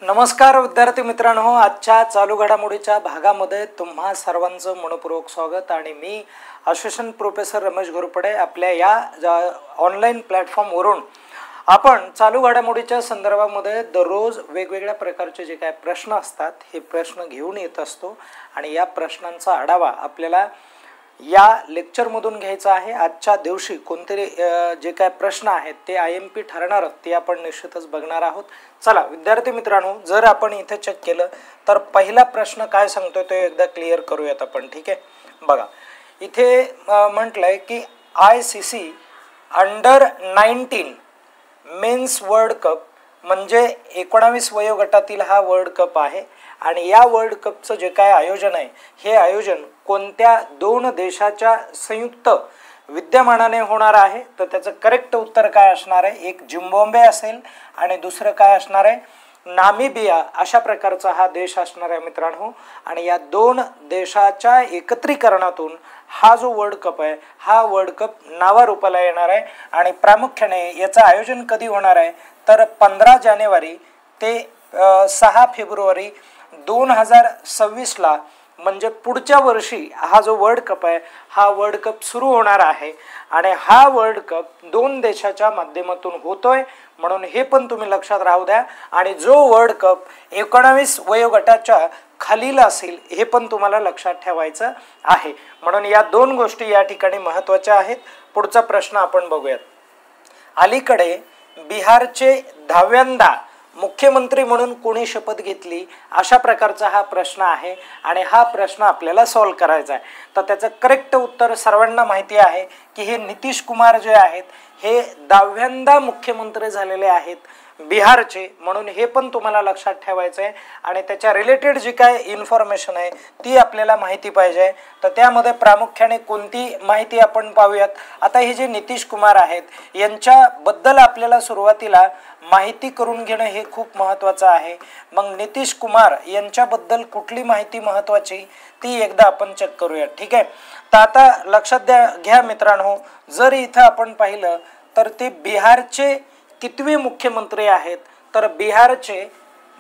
नमस्कार विद्यार्थी मित्रांनो, आजच्या चालू घडामोडीच्या भागामध्ये तुम्हा सर्वांचं मनपूर्वक स्वागत। आणि मी असिस्टंट प्रोफेसर रमेश घोरपडे आपल्या या ऑनलाईन प्लॅटफॉर्मवरून आपण चालू घडामोडीच्या संदर्भामध्ये दररोज वेगवेगळ्या प्रकारचे जे काय प्रश्न असतात हे प्रश्न घेऊन येत असतो आणि या प्रश्नांचा आढावा आपल्याला या लेक्चरमधून घ्यायचा आहे। आजच्या दिवशी कोणते जे काय प्रश्न आहेत ते IMP ठरणार ते आपण निश्चितच बघणार आहोत। चला विद्यार्थी मित्रांनो, जर आपण इथे चेक केलं तर पहिला प्रश्न काय सांगतोय तो एकदा क्लिअर करूयात आपण। ठीक आहे, बघा इथे म्हटलंय की ICC under 19 men's world cup म्हणजे 19 वयोगटातील हा वर्ल्ड कप आहे आणि या वर्ल्ड कपचं जे काय आयोजन आहे हे आयोजन कोणत्या दोन देशाच्या संयुक्त विद्यमानाने होणार आहे? तर त्याचं करेक्ट उत्तर काय असणार आहे? एक झिम्बाब्वे असेल आणि दुसरं काय असणार आहे? नामिबिया अशा प्रकारचा हा देश असणार आहे मित्रांनो। आणि या दोन देशाच्या एकत्रीकरणातून हा जो वर्ल्ड कप आहे हा वर्ल्ड कप नावारूपाला येणार आहे आणि प्रामुख्याने याचं आयोजन कधी होणार आहे तर 15 जानेवारी ते 6 फेब्रुवारी 2026 ला म्हणजे पुढच्या वर्षी हा जो वर्ल्ड कप आहे हा वर्ल्ड कप सुरू होणार आहे आणि हा वर्ल्ड कप दोन देशाच्या माध्यमातून होतोय म्हणून हे पण तुम्ही लक्षात राहू द्या। आणि जो वर्ल्ड कप 19 वयोगटाच्या खालील असेल हे पण तुम्हाला लक्षात ठेवायचं आहे। म्हणून या दोन गोष्टी या ठिकाणी महत्त्वाच्या आहेत। पुढचा प्रश्न आपण बघूयात। अलीकडे बिहारचे 10व्यांदा मुख्यमंत्री म्हणून कोणी शपथ घेतली अशा प्रकारचा हा प्रश्न आहे आणि हा प्रश्न आपल्याला सॉल्व करायचा आहे। तर त्याचं करेक्ट उत्तर सर्वांना माहिती आहे की हे नितीश कुमार जे आहेत हे 10व्यांदा मुख्यमंत्री झालेले आहेत बिहारचे, म्हणून हे पण तुम्हाला लक्षात ठेवायचं आहे आणि त्याच्या रिलेटेड जी काय इन्फॉर्मेशन आहे ती आपल्याला माहिती पाहिजे। तर त्यामध्ये प्रामुख्याने कोणती माहिती आपण पाहूयात। आता हे जे नितीश कुमार आहेत यांच्याबद्दल आपल्याला सुरुवातीला माहिती करून घेणं हे खूप महत्त्वाचं आहे। मग नितीश कुमार यांच्याबद्दल कुठली माहिती महत्त्वाची ती एकदा आपण चेक करूया। ठीक आहे, तर आता लक्षात घ्या मित्रांनो, जर इथं आपण पाहिलं तर ते बिहारचे कितवे मुख्यमंत्री आहेत तर बिहारचे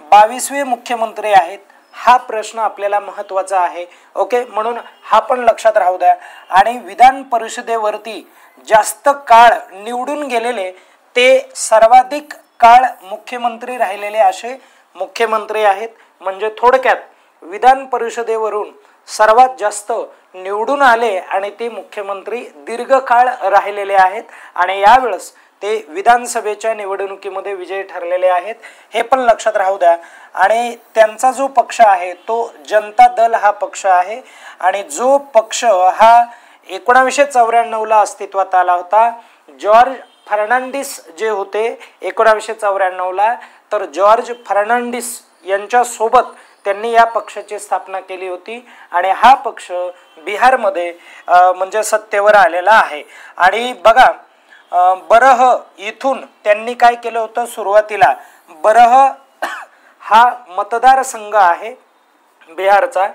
22वे मुख्यमंत्री आहेत। हा प्रश्न आपल्याला महत्त्वाचा आहे। ओके, म्हणून हा पण लक्षात राहू द्या। आणि विधान परिषदेवरती जास्त काळ निवडून गेलेले ते सर्वाधिक काळ मुख्यमंत्री राहिलेले असे मुख्यमंत्री आहेत। म्हणजे थोडक्यात विधान परिषदेवरून सर्वात जास्त निवडून आले आणि ते मुख्यमंत्री दीर्घकाळ राहिलेले आहेत आणि यावेळेस ते विधानसभेच्या निवडणुकीमध्ये विजयी ठरलेले आहेत, हे पण लक्षात राहू द्या। आणि त्यांचा जो पक्ष आहे तो जनता दल हा पक्ष आहे आणि जो पक्ष हा 1994 ला अस्तित्वात आला होता। जॉर्ज फर्नांडिस जे होते 1994 ला, तर जॉर्ज फर्नांडिस यांच्या सोबत त्यांनी या पक्षाची स्थापना केली होती आणि हा पक्ष बिहारमध्ये म्हणजे सत्तेवर आलेला आहे। आणि बघा बरह इथून त्यांनी काय केलं होतं, सुरुवातीला बरह हा मतदारसंघ आहे बिहारचा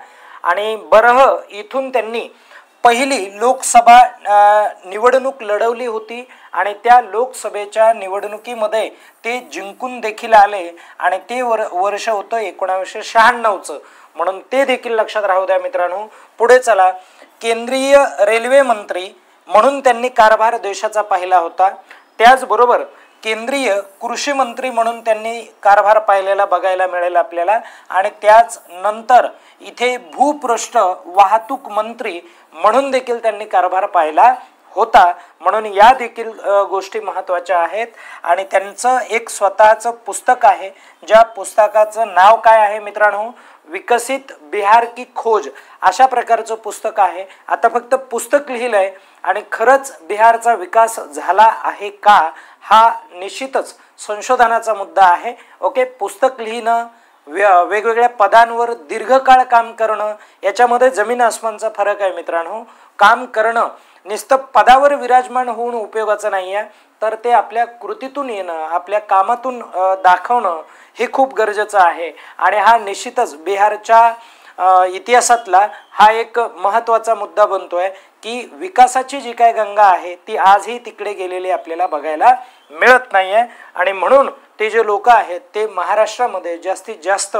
आणि बरह इथून त्यांनी पहिली लोकसभा निवडणूक लढवली होती आणि त्या लोकसभेच्या निवडणुकीमध्ये ते जिंकून देखील आले आणि ते वर्ष होतं 1996चं, म्हणून ते देखील लक्षात राहू द्या मित्रांनो। पुढे चला, केंद्रीय रेल्वे मंत्री म्हणून त्यांनी कारभार देशाचा पाहिला होता। त्याचबरोबर केंद्रीय कृषी मंत्री म्हणून त्यांनी कारभार पाहिलेला बघायला मिळेल आपल्याला। आणि त्याच नंतर इथे भूपृष्ठ वाहतूक मंत्री म्हणून देखील त्यांनी कारभार पाहिला होता, म्हणून या देखील गोष्टी महत्त्वाच्या आहेत। आणि त्यांचं एक स्वतःचं पुस्तक आहे, ज्या पुस्तकाचं नाव काय आहे मित्रांनो, विकसित बिहार की खोज अशा प्रकारचं पुस्तक आहे। आता फक्त पुस्तक लिहिलंय आणि खरंच बिहारचा विकास झाला आहे का हा निश्चितच संशोधनाचा मुद्दा आहे। ओके, पुस्तक लिहिणं, वेगवेगळ्या पदांवर दीर्घकाळ काम करणं याच्यामध्ये जमीन आसमानचा फरक आहे मित्रांनो। काम करणं नुसतं पदावर विराजमान होऊन उपयोगाचं नाही आहे, तर ते आपल्या कृतीतून येणं, आपल्या कामातून दाखवणं हे खूप गरजेचं आहे। आणि हा निश्चितच बिहारच्या इतिहासातला हा एक महत्त्वाचा मुद्दा बनतोय की विकासाची जी काय गंगा आहे ती आजही तिकडे गेलेली आपल्याला बघायला मिळत नाही आहे आणि म्हणून ते जे लोक आहेत ते महाराष्ट्रामध्ये जास्तीत जास्त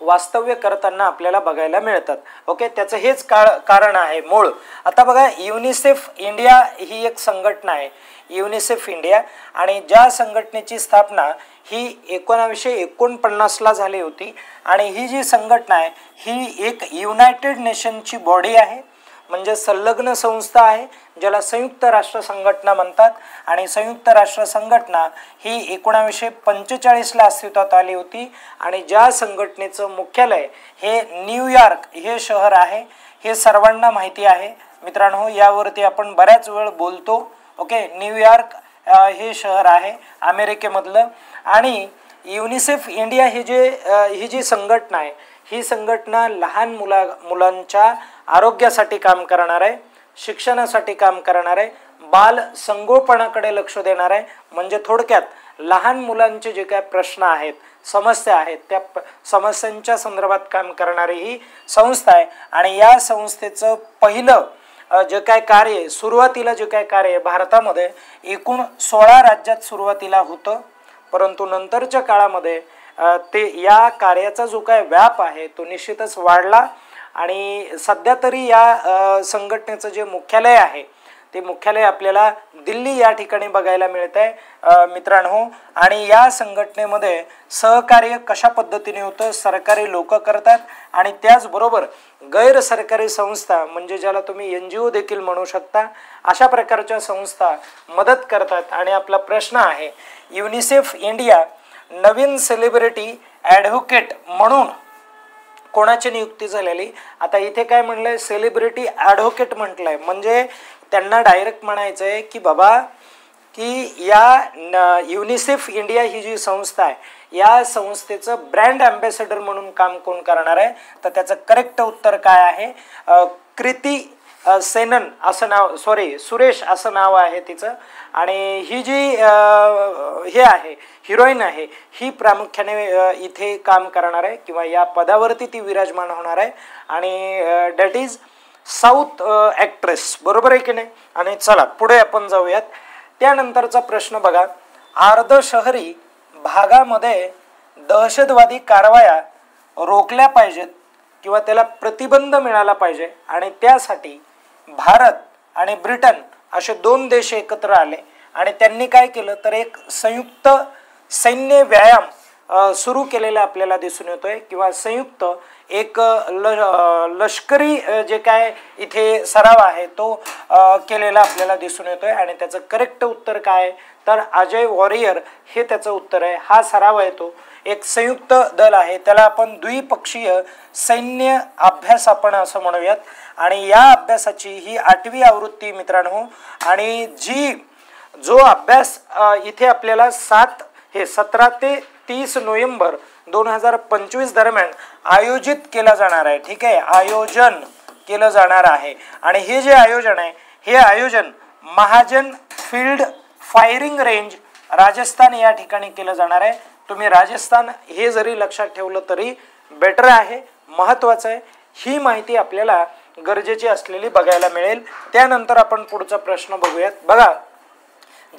वास्तव्य करताना आपल्याला बघायला मिळतात. ओके, त्याचं हेच कारण आहे मूळ. आता बघा, युनिसेफ इंडिया ही एक संघटना आहे, युनिसेफ इंडिया, आणि ज्या संघटनेची स्थापना ही 1949ला झाली होती. आणि ही जी संघटना आहे ही एक युनायटेड नेशनची बॉडी आहे, म्हणजे संलग्न संस्था आहे, ज्याला संयुक्त राष्ट्र संघटना म्हणतात. आणि संयुक्त राष्ट्र संघटना ही 1945ला अस्तित्वात आली होती. आणि ज्या संघटनेचं मुख्यालय हे न्यूयॉर्क हे शहर आहे, हे सर्वांना माहिती आहे मित्रांनो, यावरती आपण बऱ्याच वेळ बोलतो. ओके, न्यूयॉर्क हे शहर आहे अमेरिकेमधलं. आणि युनिसेफ इंडिया ही जी संघटना आहे, ही संघटना लहान मुलांच्या आरोग्यासाठी काम करणार आहे, शिक्षणासाठी काम करणार आहे, बाल संगोपनाकडे लक्ष देणार आहे. म्हणजे थोडक्यात लहान मुलांचे जे काय प्रश्न आहेत, समस्या आहेत, त्या समस्यांच्या संदर्भात काम करणारी ही संस्था आहे. आणि या संस्थेचं पहिलं जे काय कार्य, सुरुवातीला जे काय कार्य भारतामध्ये एकूण 16 राज्यात सुरुवातीला होतं, परंतु नंतरच्या काळामध्ये ते या कार्याचा जो काय व्याप आहे तो निश्चितच वाढला. आणि सध्या तरी या संघटनेचं जे मुख्यालय आहे ते मुख्यालय आपल्याला दिल्ली या ठिकाणी बघायला मिळत आहे मित्रांनो. आणि या संघटनेमध्ये सहकार्य कशा पद्धतीने होतं, सरकारी लोक करतात आणि त्याचबरोबर गैर सरकारी संस्था, म्हणजे ज्याला तुम्ही NGO देखील म्हणू शकता, अशा प्रकारच्या संस्था मदत करतात. आणि आपला प्रश्न आहे, युनिसेफ इंडिया नवीन सेलिब्रिटी ॲडव्होकेट म्हणून कोणाची नियुक्ती झालेली. आता इथे काय म्हणलंय, सेलिब्रिटी ॲडव्होकेट म्हटलंय, म्हणजे त्यांना डायरेक्ट म्हणायचं आहे की बाबा की या युनिसेफ इंडिया ही जी संस्था आहे, या संस्थेचं ब्रँड ॲम्बॅसेडर म्हणून काम कोण करणार आहे. तर त्याचं करेक्ट उत्तर काय आहे, कृती सेनन असं नाव, सुरेश असं नाव आहे तिचं. आणि ही जी हे आहे हिरोईन आहे, ही प्रामुख्याने इथे काम करणार आहे किंवा या पदावरती ती विराजमान होणार आहे. आणि दॅट इज साऊथ ॲक्ट्रेस, बरोबर आहे की नाही. आणि चला पुढे आपण जाऊयात. त्यानंतरचा प्रश्न बघा, अर्ध शहरी भागामध्ये दहशतवादी कारवाया रोखल्या पाहिजेत किंवा त्याला प्रतिबंध मिळाला पाहिजे, आणि त्यासाठी भारत आणि ब्रिटन असे 2 देश एकत्र आले आणि त्यांनी काय केलं तर एक संयुक्त सैन्य व्यायाम सुरू केलेला आपल्याला दिसून येतोय, किंवा संयुक्त एक लष्करी जे काय इथे सराव आहे तो केलेला आपल्याला दिसून येतोय. आणि त्याचं करेक्ट उत्तर काय तर अजय वॉरियर हे त्याचं उत्तर आहे. हा सराव आहे तो एक संयुक्त दल आहे, त्याला आपण द्विपक्षीय सैन्य अभ्यास आपण असं म्हणूयात. आणि या अभ्यासाची ही 8वी आवृत्ती मित्रांनो. आणि जो अभ्यास इथे आपल्याला 17 ते 30 नोव्हेंबर 2025 दरम्यान आयोजित केला जाणार आहे. ठीक आहे, आयोजन केलं जाणार आहे. आणि हे जे आयोजन आहे, हे आयोजन Mahajan field firing range Rajasthan या ठिकाणी केलं जाणार आहे. तुम्ही राजस्थान हे जरी लक्षात ठेवलं तरी बेटर आहे, महत्त्वाचं आहे. ही माहिती आपल्याला गरजेची असलेली बघायला मिळेल. त्यानंतर आपण पुढचा प्रश्न बघूयात. बघा,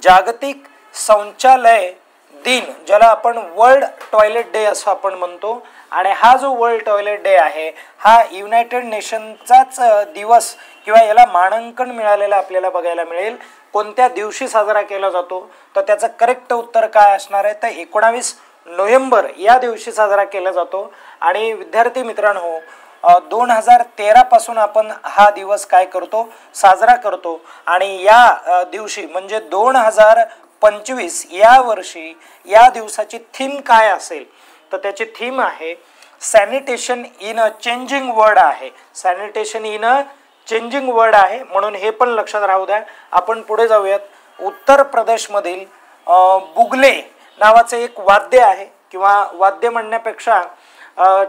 जागतिक शौचालय दिन, ज्याला आपण वर्ल्ड टॉयलेट डे असं आपण म्हणतो, आणि हा जो वर्ल्ड टॉयलेट डे आहे हा युनायटेड नेशनचाच दिवस किंवा याला मानांकन मिळालेलं आपल्याला बघायला मिळेल. कोणत्या दिवशी साजरा केला जातो तर त्याचं करेक्ट उत्तर काय असणार आहे तर 19 नोव्हेंबर या दिवशी साजरा केला जातो. आणि विद्यार्थी मित्रांनो, 2013 पासून आपण हा दिवस काय करतो साजरा करतो. आणि या दिवशी म्हणजे 2025 या वर्षी या दिवसाची थीम काय असेल तर त्याची थीम आहे sanitation in a changing world आहे. Sanitation in a changing world आहे, म्हणून हे पण लक्षात राहू द्या. आपण पुढे जाऊयात. उत्तर प्रदेशमधील बुगले नावाचे एक वाद्य आहे, किंवा वाद्य म्हणण्यापेक्षा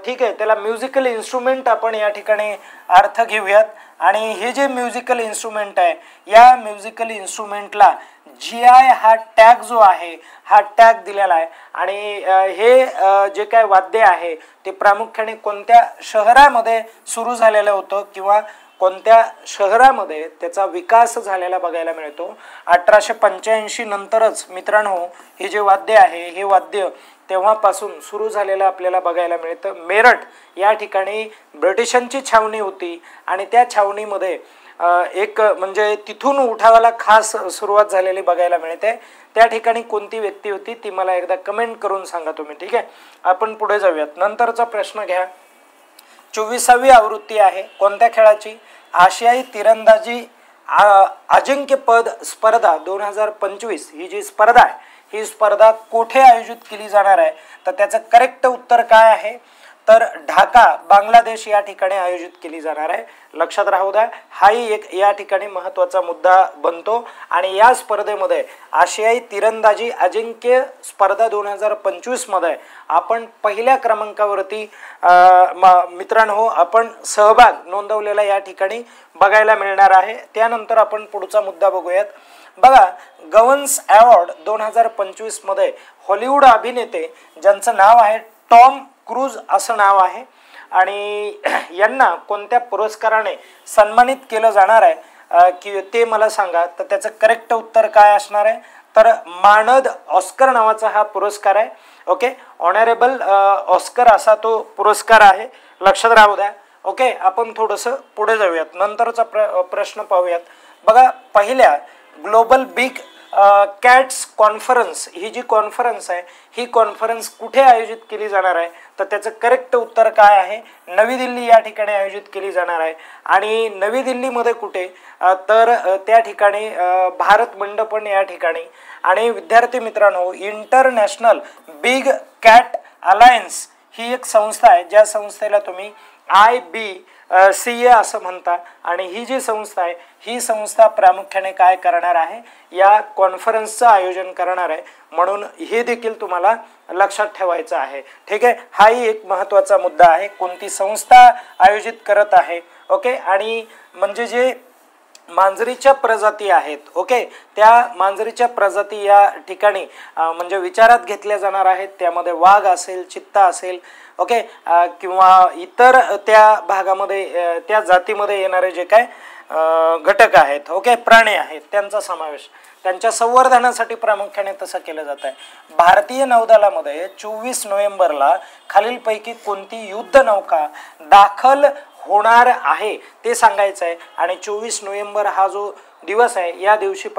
ठीक आहे त्याला म्युझिकल इन्स्ट्रुमेंट आपण या ठिकाणी अर्थ घेऊयात. आणि हे जे म्युझिकल इन्स्ट्रुमेंट आहे, या म्युझिकल इन्स्ट्रुमेंटला GI हा टॅग जो आहे हा टॅग दिलेला आहे. आणि हे जे काय वाद्य आहे ते प्रामुख्याने कोणत्या शहरामध्ये सुरू झालेलं होतं किंवा कोणत्या शहरामध्ये त्याचा विकास झालेला बघायला मिळतो. 1885 नंतरच मित्रांनो हे जे वाद्य आहे हे वाद्य तेव्हापासून सुरू झालेलं आपल्याला बघायला मिळतं. मेरठ या ठिकाणी ब्रिटिशांची छावणी होती आणि त्या छावणीमध्ये एक म्हणजे तिथून उठावाला खास सुरुवात झालेली बघायला मिळते. त्या ठिकाणी कोणती व्यक्ती होती ती मला एकदा कमेंट करून सांगा तुम्ही. ठीक आहे, आपण पुढे जाऊयात. नंतरचा प्रश्न घ्या. 24वी आवृत्ती आहे कोणत्या खेळाची? आशियाई तिरंदाजी अजिंक्यपद स्पर्धा 2025 ही जी स्पर्धा आहे ही स्पर्धा कुठे आयोजित केली जाणार आहे? तर त्याचं करेक्ट उत्तर काय आहे? तर ढाका बांगलादेश या ठिकाणी आयोजित केली जाणार आहे. लक्षात राहू द्या, हाही एक या ठिकाणी महत्त्वाचा मुद्दा बनतो. आणि या स्पर्धेमध्ये आशियाई तिरंदाजी अजिंक्य स्पर्धा 2025 मध्ये आपण पहिल्या क्रमांकावरती मित्रांनो आपण सहभाग नोंदवलेला या ठिकाणी बघायला मिळणार आहे. त्यानंतर आपण पुढचा मुद्दा बघूयात. बघा, गव्हर्न्स अवॉर्ड 2025 मध्ये हॉलिवूड अभिनेते ज्यांचं नाव आहे टॉम क्रूज असं नाव आहे आणि यांना कोणत्या पुरस्काराने सन्मानित केलं जाणार आहे की ते मला सांगा. तर त्याचं करेक्ट उत्तर काय असणार आहे? तर मानद ऑस्कर नावाचा हा पुरस्कार आहे. ओके, ऑनरेबल ऑस्कर असा तो पुरस्कार आहे. लक्षात राहू द्या. ओके, आपण थोडंसं पुढे जाऊयात. नंतरचा प्रश्न पाहूयात. बघा, पहिल्या ग्लोबल बिग कॅट्स कॉन्फरन्स ही जी कॉन्फरन्स आहे ही कॉन्फरन्स कुठे आयोजित केली जाणार आहे? तर त्याचं करेक्ट उत्तर काय आहे? नवी दिल्ली या ठिकाणी आयोजित केली जाणार आहे. आणि नवी दिल्लीमध्ये कुठे? तर त्या ठिकाणी भारत मंडपम या ठिकाणी. आणि विद्यार्थी मित्रांनो, इंटरनॅशनल बिग कॅट अलायन्स ही एक संस्था आहे ज्या संस्थेला तुम्ही IBCA असं म्हणता. आणि ही जी संस्था आहे ही संस्था प्रामुख्याने काय करणार आहे? या कॉन्फरन्सचं आयोजन करणार आहे. म्हणून हे देखील तुम्हाला लक्षात ठेवायचं आहे. ठीक आहे, हाही एक महत्त्वाचा मुद्दा आहे. कोणती संस्था आयोजित करत आहे? ओके, आणि म्हणजे जे मांजरीच्या प्रजाती आहेत, ओके, त्या मांजरीच्या प्रजाती या ठिकाणी म्हणजे विचारात घेतल्या जाणार आहेत. त्यामध्ये वाघ असेल, चित्ता असेल, ओके, किंवा इतर त्या भागामध्ये त्या जातीमध्ये येणारे जे काय घटक आहेत, ओके, प्राणी आहेत, त्यांचा समावेश त्यांच्या संवर्धनासाठी प्रामुख्याने तसं केलं जात आहे. भारतीय नौदलामध्ये 24 नोव्हेंबरला खालीलपैकी कोणती युद्ध नौका दाखल होणार आहे ते सांगायचं आहे. आणि 24 नोव्हेंबर हा जो दिवस आहे या दिवशी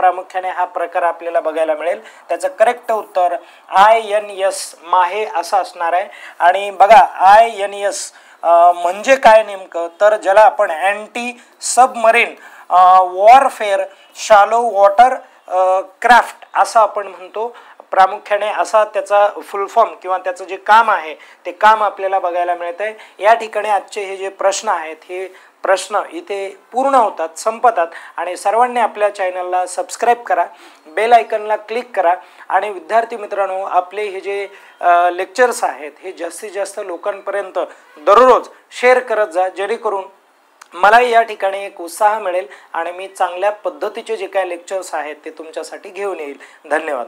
हा प्रकार आपल्याला बघायला मिळेल. त्याचं करेक्ट उत्तर INS माहे असं असणार आहे. आणि बघा, INS म्हणजे काय नेमकं? तर ज्याला आपण anti submarine warfare shallow water craft असं आपण म्हणतो. प्रामुख्याने असा त्याचा फुल फॉर्म किंवा त्याचं जे काम आहे ते काम आपल्याला बघायला मिळतंय. या ठिकाणी आजचे हे जे प्रश्न आहेत हे प्रश्न इथे पूर्ण होतात, संपतात. आणि सर्वांनी आपल्या चॅनलला सबस्क्राईब करा, बेल आयकनला क्लिक करा. आणि विद्यार्थी मित्रांनो, आपले हे जे लेक्चर्स आहेत हे जास्तीत जास्त लोकांपर्यंत दररोज शेअर करत जा, जेणेकरून मला या ठिकाणी एक उत्साह मिळेल आणि मी चांगल्या पद्धतीचे जे काही लेक्चर्स आहेत ते तुमच्यासाठी घेऊन येईल. धन्यवाद.